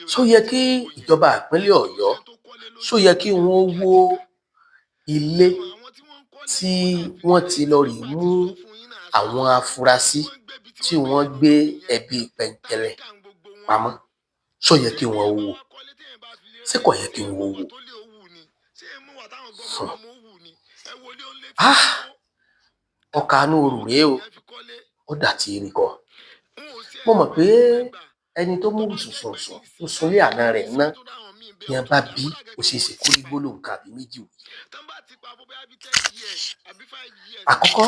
ṣó yẹ kí ìjọba ìpínlẹ̀ Ọ̀yọ́ ṣó yẹ kí wọ́n wó ilé tí wọ́n ti lọ rè mú àwọn afurasí tí wọ́n gbé ẹbí Pẹ̀ǹkẹ̀lẹ̀ pamọ́, ṣó yẹ kí wọ́n wó, ṣé kò yẹ kí wọ́n wó? Ọkà inú orù rèé o, ó dà tí rí kọ. Mo mọ̀ pé ẹni tó mú sùnsùnsùn tó sunlé àná rẹ̀ ná bí wọ́n bá bí ó ṣeé ṣe kó rí gbólóhùn kan àbí méjì wí. Àkọ́kọ́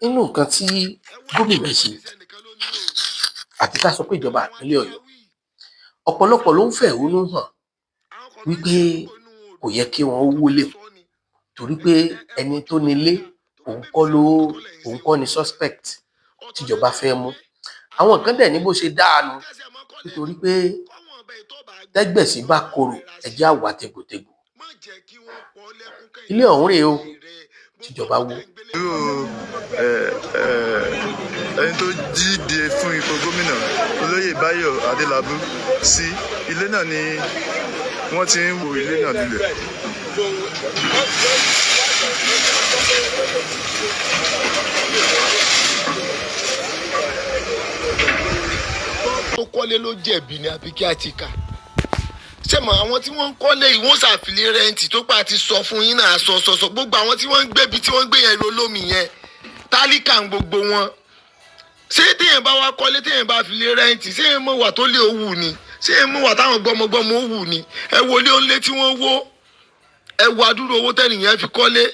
nínú nǹkan tí gómìnà ṣe àti ká sọ pé ìjọba ìpínlẹ̀ Ọ̀yọ́, ọ̀pọ̀lọpọ̀ ló ń fẹ̀hónú hàn wípé kò yẹ kí wọ́n wólé torí pé ẹni tó nílé òun kọ́ ni suspect tíjọba fẹ́ mú. Àwọn kan dẹ̀ ní bó ṣe dáanu nítorí pé tẹ́gbẹ̀sí bá korò ẹjẹ́ àwà tegbòtegbò. Ilé ọ̀hún rèé o tíjọba wó. Ẹni tó díje fún ipò gómìnà Olóyè Báyọ̀ Adélábù sí ilé náà ni wọ́n ti ń wó ilé náà lulẹ̀. Tó kọ́lé ló jẹ̀bi ni àbí kí á ti kà. Ṣé mọ̀ àwọn tí wọ́n ń kọ́lé yìí wọ́n ṣàfilé rẹ́ǹtì tó pa ti sọ fún yín náà sọ gbogbo àwọn tí wọ́n ń gbébi tí wọ́n ń gbé yẹn lólómi yẹn tálíkà ń gbogbo wọn. Ṣé téèyàn bá wá kọ́lé téèyàn bá filé rẹ́ǹtì ṣé èèyàn mọ̀ wà tó lé owó ni ṣé èèyàn mọ̀ wà táwọn gbọmọgbọmọ owó ni ẹ wo ilé onílé tí wọ́n wó ẹ wo àdúrà owó tẹ́nìyẹn fi kọ́lé.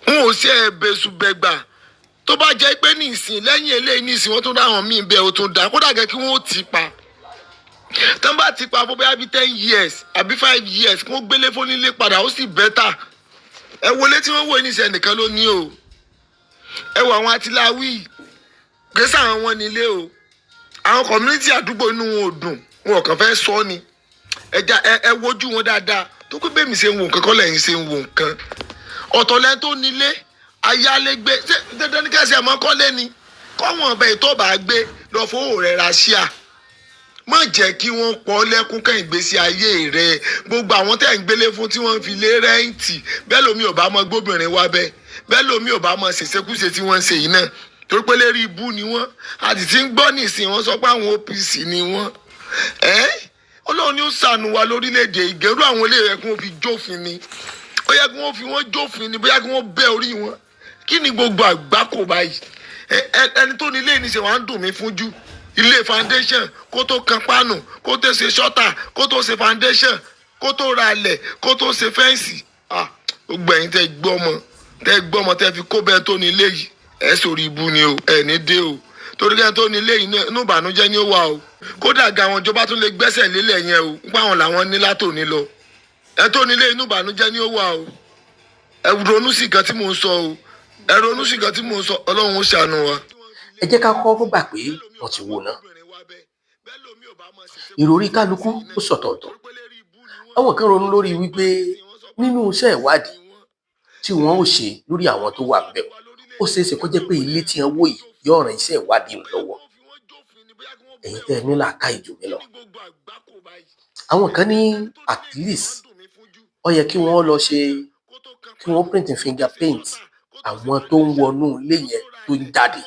N ò ṣe ẹ̀bẹ̀sùbẹ̀gbà tó bá jẹ́ pé ní ìsìn lẹ́yìn eléyìí ní ìsìn wọ́n tún dáhùn míì bẹ́ẹ̀ ó tún dá kódà gẹ́ kí wọ́n ó ti pa tán bá ti pa fún bóyá bí 10 years àbí 5 years kí wọ́n gbélé fónílé padà ó sì bẹ́tà. Ẹ wọlé tí wọ́n wò ní ìsìn ẹnìkan ló ní o ẹ wo àwọn atiláwí gbèsè àwọn wọn nílé o àwọn community àdúgbò inú wọn ò dùn wọn kàn fẹ́ sọ ni ẹ wojú wọn dáadáa tó pé bẹ́ẹ̀ mi ṣe ń wo nǹkan kọ́ lẹ́yìn ṣe ń wo nǹkan ọ̀tọ̀ lẹ́yìn tó nílé ayálégbé ṣé dandan ní kẹ́sì àmọ́ kọ́lé ni kọ́wọ́n ọbẹ̀ tó bá gbé lọ fowó rẹ̀ ra ṣíà má jẹ́ kí wọ́n pọ̀ lẹ́kún kẹ́yìn ìgbésí ayé rẹ̀ gbogbo àwọn tẹ̀ ń gbélé fún tí wọ́n fi lé rẹ́ǹtì bẹ́ẹ̀ lómi ò bá mọ gbóbìnrin wá bẹ́ẹ̀ lómi ò bá mọ ṣèṣekúṣe tí wọ́n ń ṣe yìí náà torí pé lérí ibú ni wọ́n àti tí ń gbọ́ nìsín wọ́n sọ pé àwọn OPC ni wọ́n Ọlọ́run ni ó ṣàánú wa lórílẹ̀‐èdè ìgẹ̀rú àwọn ilé yẹ kí wọ́n fi jófin ni ó yẹ kí wọ́n fi wọ́n jófin ni bóyá kí wọ́n bẹ́ orí wọn kí ni gbogbo àgbákò báyìí ẹni tó ní ilé ìníṣẹ́ wa ń dùn mí fún jù ilé foundation kó tó kan pánù kó tó ṣe ṣọ́tà kó tó ṣe foundation kó tó ra ilẹ̀ kó tó ṣe fẹ́ǹsì gbogbo ẹ̀yin tẹ́ gbọ́mọ tẹ́ fi kó bẹ́ẹ̀ tó ní ilé yìí ẹ̀ sórí ibu ni o ẹ̀ ní dé o torí kẹ́ni tó ní ilé yìí inú ìbànújẹ́ ni ó wà o kódà ga àwọn ìjọba tún lè gbẹ́sẹ̀ lélẹ̀ yẹn o nípa àwọn làwọn ní látòní lọ ẹ̀ tó ní ilé inú ìbànújẹ́ ni ó wà o ẹ ronú sí nǹkan tí mò ń sọ o ẹ ronú sí nǹkan tí mò ń sọ Ọlọ́run ó ṣàánú wa. Ẹ jẹ́ ká kọ́kọ́ gbà pé wọ́n ti wó náà. Ìròrí kálukú ó sọ̀tọ̀ọ̀tọ̀. Àwọn kan ronú lórí wípé nínú iṣẹ́ ìwádìí tí wọ́n ó ṣe lórí àwọn tó wà ńbẹ̀ ó ṣeé ṣe kó jẹ́ pé ilé tí wọ́n wó yìí yóò ran iṣẹ́ ìwádìí lọ́wọ́. Ẹ̀yin tẹ́ ẹ ní làákàyè jù mí lọ. Àwọn kan ní at least ó yẹ kí wọ́n lọ ṣe kí wọ́n print fingerprint àwọn tó ń wọnú ilé yẹn tó ń jáde.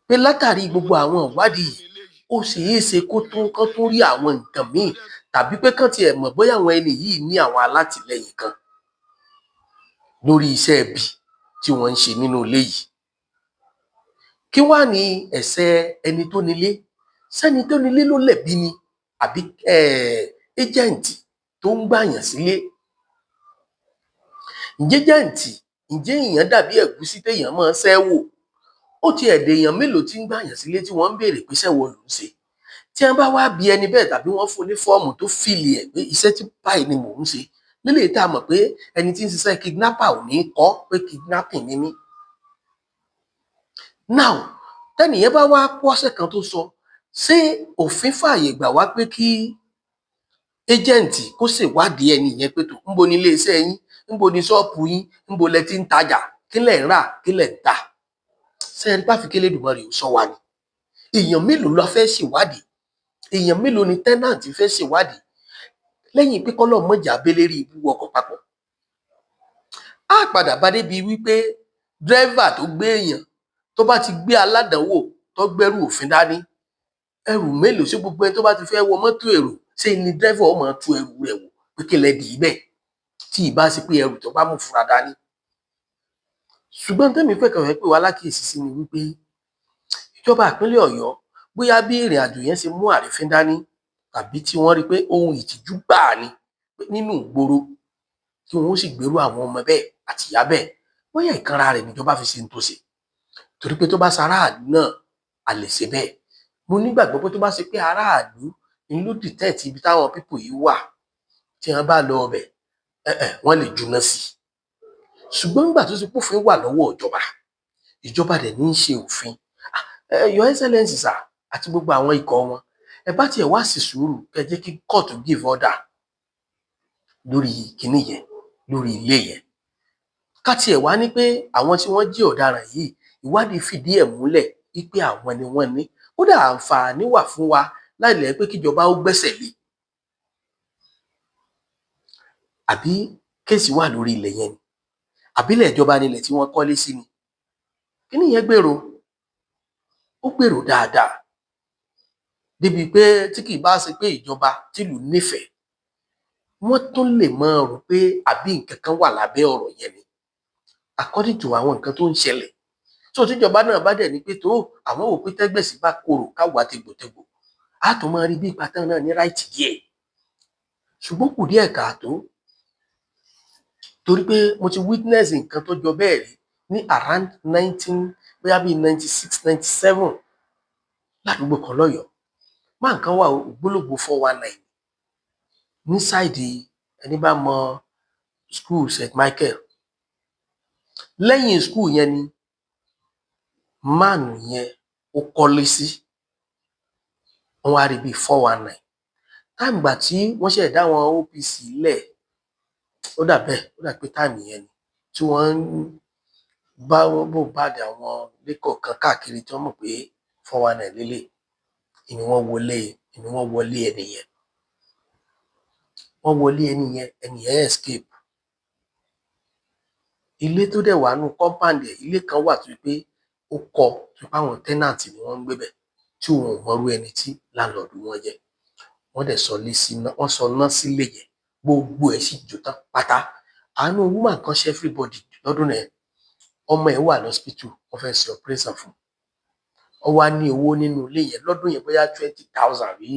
Pé látàrí gbogbo àwọn ìwádìí ó ṣeé ṣe kán tó rí àwọn nǹkan míì tàbí pé kán tiẹ̀ mọ̀ bóyá àwọn ẹni yìí ní àwọn alátìlẹyìn kan lórí iṣẹ́ ibi tí wọ́n ń ṣe nínú ilé yìí. Kí wá ní ẹ̀ṣẹ̀ ẹni tó nílé? Ṣẹ́ni tó nílé ló lẹ̀bi ni àbí ẹ́jẹ̀ǹtì tó ń gbàyàn sílé? Ǹjẹ́ èèyàn dàbí ẹ̀gúsí téèyàn máa ń ṣẹ́ wò? Ó ti ẹ̀dẹ̀ èèyàn mélòó tí ń gbàyàn sílé tí wọ́n ń béèrè pé iṣẹ́ wo ló ń ṣe? Tí wọ́n bá wá bi ẹni bẹ́ẹ̀ tàbí wọ́n fún ní fọ́ọ̀mù tó fìlì ẹ̀ pé iṣẹ́ tí báyìí ni mò ń ṣe nílé tá a mọ̀ pé ẹni tí ń ṣiṣẹ́ kidnapper ò ní kọ́ pé kidnapping ni mí. Now tẹ́nìyẹn bá wá kọ́ṣẹ́ kan tó sọ ṣé òfin fààyè gbà wá pé kí ẹ́jẹ̀ǹtì kó ṣèwádìí ẹni yẹn pé tó ńbo ni ilé iṣẹ́ yín ńbo ni ṣọ́ọ̀pù yín ńbo lẹ ti ń tajà kí lẹ̀ ń rà kí lẹ̀ ń tà? Ṣé ẹni bá fi k'Elédùmarè ó ṣọ́ wa ni? èèyàn mélòó la fẹ́ ṣèwádìí, èèyàn mélòó ni tẹ́nàntì fẹ́ ṣèwádìí lẹ́yìn pé kọ́lọ̀ mọ̀jà abẹ́lẹ́rí ibú ọkọ̀ papọ̀. Á padà bá débi wípé dírẹ́fà tó gbé èèyàn tó bá ti gbé aládàánwò tó gbẹ́rù òfin dání, ẹrù mélòó sí gbogbo ẹni tó bá ti fẹ́ wọ mọ́tò èrò ṣé ni dírẹ́fà ó máa tú ẹrù rẹ̀ wò pé kí lẹ dì í bẹ́ẹ̀ tí ì bá sí pé ẹrù tó bá mú fura dání. Ṣùgbọ́n tẹ́mi fẹ́ kàn fẹ́ pè wá lákìyèsí sí ni wípé ìjọba ìpínlẹ̀ Ọ̀yọ́ bóyá bí ìrìn àjò yẹn ṣe mú àrífín dání tàbí tí wọ́n rí pé ohun ìtìjú gbáà ni nínú ìgboro kí wọ́n sì gbèrú àwọn ọmọ bẹ́ẹ̀ àti ìyá bẹ́ẹ̀, bóyá ìkanra rẹ̀ níjọba fi ṣe ń tó ṣe. Torí pé tó bá ṣe aráàlú náà a lè ṣe bẹ́ẹ̀. Mo nígbàgbọ́ pé tó bá ṣe pé aráàlú ni ló dìtẹ́ẹ̀tì ibi táwọn pípò yìí wà tí wọ́n bá lọ ọbẹ̀ wọ́n lè juná sí i. Ṣùgbọ́n nígbà tó ṣe pófin wà lọ́wọ́ ìjọba dẹ̀ ní í ṣe òfin. Your Excellency sir àti gbogbo àwọn ikọ̀ wọn ẹ bá tiẹ̀ wá sí sùúrù kẹ́ jẹ́ kí court give order lórí kinní yẹn, lórí ilé yẹn. Ká tiẹ̀ wá ní pé àwọn tí wọ́n jí ọ̀daràn yìí ìwádìí fìdí ẹ̀ múlẹ̀ wípé àwọn ni wọ́n ní. Kódà àǹfààní wà fún wa láìlẹ́ pé kíjọba ó gbẹ́sẹ̀ lé. Àbí kéèsì wà lórí ilẹ̀ yẹn ni? Àbílẹ̀ ìjọba nílẹ̀ tí wọ́n kọ́lé sí ni? Kíní yẹn gbèrò, ó gbèrò dáadáa. Débi pé tí kì í bá ṣe pé ìjọba tìlú nífẹ̀ẹ́, wọ́n tún lè máa rò pé àbí nǹkan kan wà lábẹ́ ọ̀rọ̀ yẹn ni. According to àwọn nǹkan tó ń ṣẹlẹ̀. So tíjọba náà bá dẹ̀ ní pé tó àwọn wò pé tẹ́gbẹ̀sì bá korò káwa tegbòtegbò, á tún máa rí bí ìpàtàn náà ní ráìtì díẹ̀. Ṣùgbọ́n kù díẹ̀ káàtó. Torí pé mo ti witness nǹkan tó jọ bẹ́ẹ̀ rí ní around 96-97 ládùúgbò kan lọ́yọ̀ọ́. Máa nǹkan wà ògbólógbò 419 ní sáìdì ẹni bá mọ school St. Michael. Lẹ́yìn school yẹn ni máàlù yẹn ó kọ́lé sí. Wọ́n wá rí bí 419. Táìmù gbà tí wọ́n ṣẹ̀ dá àwọn OPC lẹ̀, ó dà pé táìmù yẹn ni tí wọ́n ń bá dé àwọn lẹ́kọ̀ọ́ kan káàkiri tí wọ́n mọ̀ pé 419 lélẹ̀. Ìní wọ́n wọlé ẹni yẹn. Wọ́n wọlé ẹni yẹn escape. Ilé tó dẹ̀ wà nù compound ẹ̀, ilé kan wà tó pé ó kọ́ tó pé àwọn tenant ni wọ́n ń gbé bẹ̀ tí wọn ò mọrú ẹni tí landlord wọn jẹ́. Wọ́n dẹ̀ sọ ná sílé yẹn, gbogbo ẹ̀ sì jó tán pátá. Àánú woman kan ṣe everybody lọ́dún náà. Ọmọ ẹ̀ wà lọ́spítù, wọ́n fẹ́ ṣe operation fún. Ó wá ní owó nínú ilé yẹn lọ́dún yẹn bóyá 20,000 rí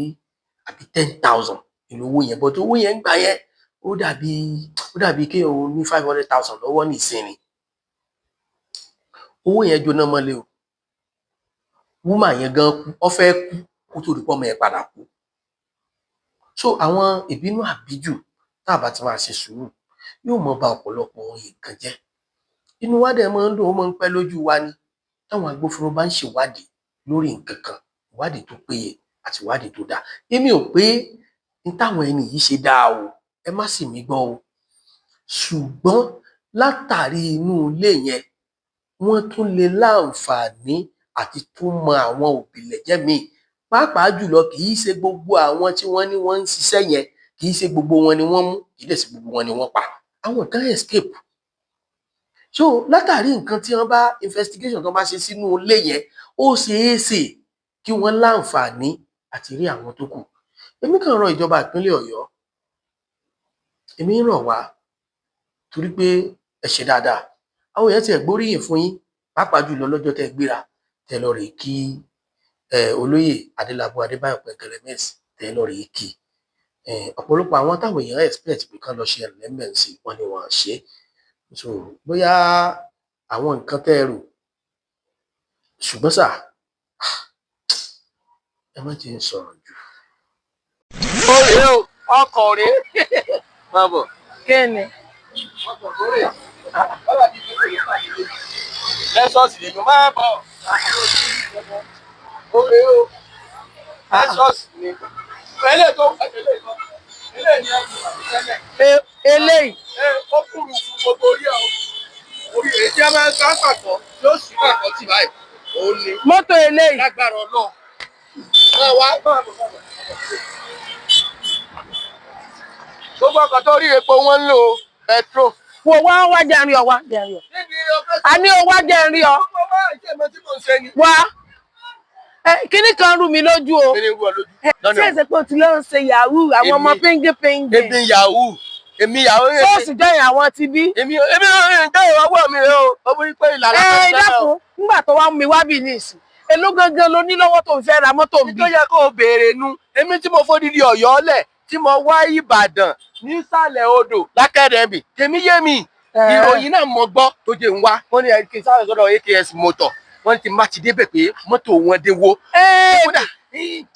àbí 10,000 nínú owó yẹn. But owó yẹn gbà yẹn ó dàbí kí òun ní 500,000 lọ́wọ́ nísìnyí. Owó yẹn jóná mọ́lé o. Woman yẹn gan kú, ó fẹ́ kú kó tó rí pé ọmọ yẹn padà kú. So àwọn ìbínú àbíjù tá a bá ti máa ṣe sùúrù yóò mọ ba ọ̀pọ̀lọpọ̀ nǹkan jẹ́. Inú wa dẹ̀ máa ń dùn, ó máa ń pẹ́ lójú wa ni táwọn agbófinró bá ń ṣèwádìí lórí nǹkan kan, ìwádìí tó péye àti ìwádìí tó dáa. Èmi ò pé ní táwọn ẹni yìí ṣe dáa o, ẹ má sì mí gbọ́ o. Ṣùgbọ́n látàrí inú ilé yẹn wọ́n tún lè láǹfààní àti tún mọ àwọn òbílẹ̀jẹ́ míì. Pàápàá jùlọ kì í ṣe gbogbo àwọn tí wọ́n ní wọ́n ń ṣiṣẹ́ yẹn, kì í ṣe gbogbo wọn ni wọ́n mú, kì í dẹ̀ ṣe gbogbo wọn ni wọ́n pa. Àwọn kan escape. So látàrí nǹkan tí wọ́n bá investigation tó bá ṣe sínú ilé yẹn, ó ṣeé ṣe kí wọ́n láǹfààní àti rí àwọn tó kù. Èmi kàn rọ ìjọba ìpínlẹ̀ Ọ̀yọ́, èmi ń rọ̀ wá torí pé ẹ ṣe dáadáa. Àwọn èèyàn ti ẹ̀ gbóríyìn fún yín, pàápàá jùlọ lọ́jọ́ tẹ́ gbéra tẹ́ lọ rèé kí olóyè Adélabú Adébáyọ̀ Pẹ̀kẹ̀lẹ́mẹ̀sì tẹ́ lọ rèé kí. Ọ̀pọ̀lọpọ̀ àwọn táwọn èèyàn expect pé kán lọ ṣe ẹ̀lẹ́mẹ̀sì wọn ni wọ́n ṣe. So bóyá àwọn nǹkan tẹ́ rò, ṣùgbọ́n sà ẹ má jẹ́ ń sọ̀rọ̀ jù. Ó rèé o, ọkọ̀ rèé. Má bọ̀. Kí ni? Ọkọ̀ tó rèé. Lẹ́sọ̀sì nínú máa bọ̀. Ó rèé o. Lẹ́sọ̀sì ni. Eléyìí tó eléyìí ni ẹ̀kú àti tẹ́lẹ̀. Eléyìí. Ó kúrú fún gbogbo orí ọ̀. Orí èyí tí a máa ń sá pàtó yóò sì pàtó tì báyìí. Òun ni. Mọ́tò eléyìí. Lágbára Ọlọ́run. Gbogbo ọkọ̀ tó rí epo wọn ń lò petrol. Wo wá jẹ́ rí ọ wá jẹ́ rí ọ. A ní o wá jẹ́ rí ọ. Wá. Kíní kan rú mi lójú o. Ṣé ẹsẹ̀ pé o ti lọ ń ṣe yahoo àwọn ọmọ péńgépéńgé? Èmi yahoo. Sọ́ọ̀sì jẹ́yìn àwọn ti bí. Èmi jẹ́ ìwọ́wọ́ mi rẹ̀ o. Ó bí pé ìlànà kan náà. Dákun, nígbà tó wá mú mi wá bì ní ìsìn. Èló gangan ló ní lọ́wọ́ tó ń fẹ́ ra mọ́tò mi. Tó yẹ kó o béèrè nu. Èmi tí mo fòdìdí Ọ̀yọ́ lẹ̀ tí mo wá Ìbàdàn nísàlẹ̀ odò lákẹ́rẹ́bì. Tèmi yé mi. Ìròyìn náà mo gbọ́ tó jẹ́ ń wá. Wọ́n ní kí n sáré sọ́dọ̀ AKS Motor. Wọ́n ti má ti débẹ̀ pé mọ́tò wọn dínwó. Kódà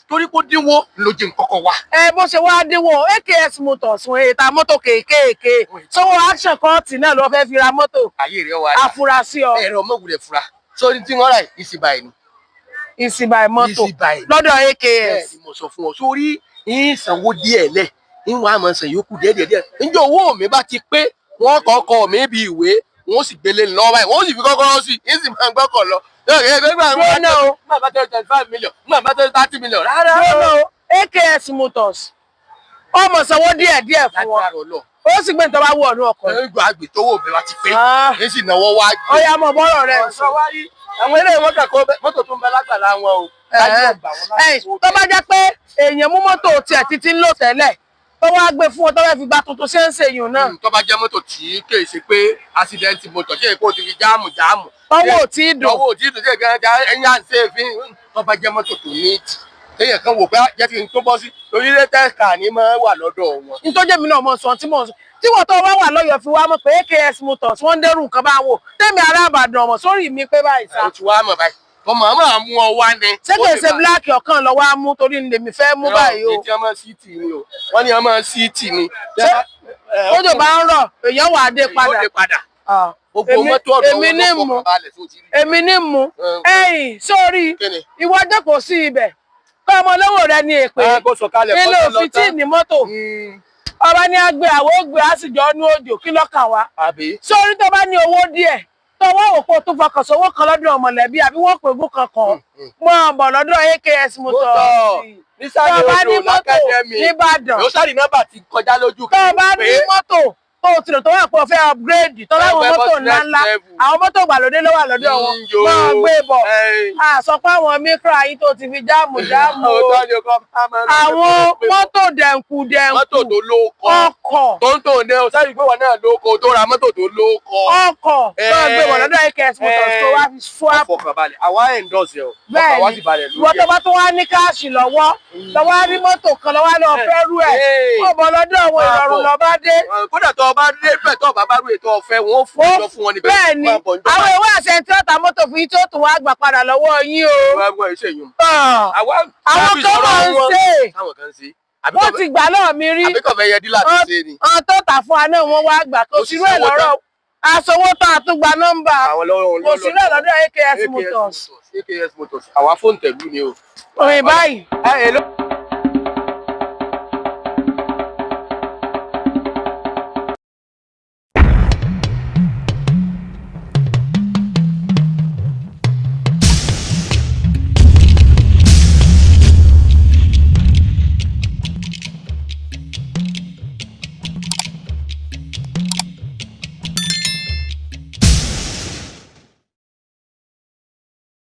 torí kó dínwó ló jẹ́ nkọ́kọ́ wa. Bó ṣe wá dínwó AKS Motors wọn èta mọ́tò kéékèèké. Sọ́wọ́ action kọ́ọ̀tì náà ló fẹ́ fi ra mọ́tò. Ayé rẹ̀ wá. Afurasí ọ. Ẹ̀rọ mọ̀gùlẹ̀ fura. Sórí tí wọ́n rà ìsìbàì ni. Ìsìbàì mọ́tò lọ́dọ̀ AKS. Bẹ́ẹ̀ ni mo sọ fún ọ. Sórí ìsanwó díẹ̀ lẹ̀. Ìwọ̀n àmọ́ sàn yókù díẹ̀. Ǹjẹ́ owó mi bá ti pé wọ́n kọ́kọ́ mi bí ìwé wọ́n sì gbélé lọ́wọ́ báyìí wọ́n sì fi kọ́kọ́rọ́ sí i sì máa gbọ́kọ̀ lọ. Má bá tẹ́lẹ̀ 25 million, má bá tẹ́lẹ̀ 30 million. Rárá o. AKS Motors. Ọmọ sanwó díẹ̀ fún wọn. Ó sì gbé ìtọ́wá wọ̀ ọ̀nà ọkọ̀. Ìgbà àgbè tó wò bẹ́ẹ̀ bá ti pé. Èyí sì náwó wá. Ó yá mọ̀ bọ́rọ̀ rẹ̀. Àwọn eré ìwọ́n kàkọ́ mọ́tò tó ń bẹ lágbàlá wọn o. Tó bá jẹ́ pé èèyàn mú mọ́tò tiẹ̀ títí ń lò tẹ́lẹ̀ tó wá gbé fún ọ tó fẹ́ fi gba tuntun ṣe ń ṣe yùn náà. Tó bá jẹ́ mọ́tò tí kì í ṣe pé accident motor ṣe èkó ti fi jáàmù. Ọwọ́ ò tí ì dùn. Ọwọ́ ò tí ì dùn sí ẹ̀ka ẹ̀yìn à ń ṣe èéfín. Tó bá jẹ́ mọ́tò tó ní ìtì. Téèyàn kan wò pé jẹ́ kí n tó bọ́ sí orílẹ̀ tẹ́ẹ̀kà ní máa wà lọ́dọ̀ wọn. Nítorí mi náà mọ̀ sọ tí mò ń sọ. Tí wọ́n tó wá wà lọ́yọ̀ fi wá mọ̀ pé AKS Motors wọ́n ń dẹ́rù nǹkan bá wò. Tẹ́mi ará Ìbàdàn ọmọ sórí mi pé báyìí sá. Ó ti wá mọ̀ báyìí. Ọmọ àmọ́ mú ọ wá ni. Ṣé kìí ṣe bíláàkì ọ̀kan lọ wá mú torí ní lèmi fẹ́ mú báyìí o. Ètí ọmọ síìtì ni o. Wọ́n ní ọmọ síìtì ni. Kójò bá ń rọ̀, èèyàn wà á dé padà. Èmi ní mú. Ẹ̀yìn sórí ìwọ jókòó sí ibẹ̀. Kọ́ ọmọ lọ́wọ́ rẹ ní èpè. Ilé òfin tí ní mọ́tò. Ọba ní agbé àwọn ògbé àsìjọ ní òjò kí lọ́kàn wá. Sórí tó bá ní owó díẹ̀. Tọwọ́ òpó tó fọkàn sówó kan lọ́dọ̀ ọmọlẹ́bí àbí wọ́n pè bú kankan mọ́ ọ̀bọ̀ lọ́dọ̀ AKS Motors. Tọ́ba ní mọ́tò nìbàdàn. Yóò sáré nọ́mbà ti kọjá lójú. Tọ́ba ní mọ́tò tó tìrò tó wà pé o fẹ́ upgrade tọ́lá àwọn mọ́tò ńláńlá àwọn mọ́tò gbàlódé ló wà lọ́dọ̀ wọn máa gbé bọ̀. Sọ pé àwọn micra yìí tó ti fi jáàmù àwọn mọ́tò dẹ̀nkù mọ́tò tó lóko ọkọ̀ tó ń tò ní o sáré pé wọn náà lóko tó ra mọ́tò tó lóko ọkọ̀ tó gbé wọn lọ́dọ̀ AKS Motors tó wá fi swap. Ọfọkànbalẹ̀ àwa endorse ẹ o. Bẹ́ẹ̀ni ìwọ tó bá tó wá ní káàṣì lọ́wọ́ lọ́wọ́ rí mọ́tò kan lọ́wọ́ lọ fẹ́ rú ẹ̀ ọ̀bọ̀ lọ́dọ̀ àwọn ìrọ̀rùn lọ bá dé. Kódà tó bá dé bẹ́ẹ̀ tó bá rú ètò ọ̀fẹ́ wọn ó fún lọ fún wọn níbẹ̀. Bẹ́ẹ̀ni àwọn ìwé àṣẹ tí ó ta mọ́tò fún yín tí ó tún wá gbà padà lọ́wọ́ yín o. Àwọn kan máa ń ṣe wọ́n ti gbà lọ́ọ̀ mi rí. Àbíkọ̀ fẹ́ yẹ dílà ti ṣe ni. Àwọn tó tà fún wa náà wọ́n wá gbà kó sírú ẹ̀ lọ́rọ̀ aṣọwó tó àtúgba nọ́mbà kò sírú ẹ̀ lọ́dọ̀ AKS Motors. AKS Motors àwa fóònù tẹ̀lú ni o. Òyìn báyìí.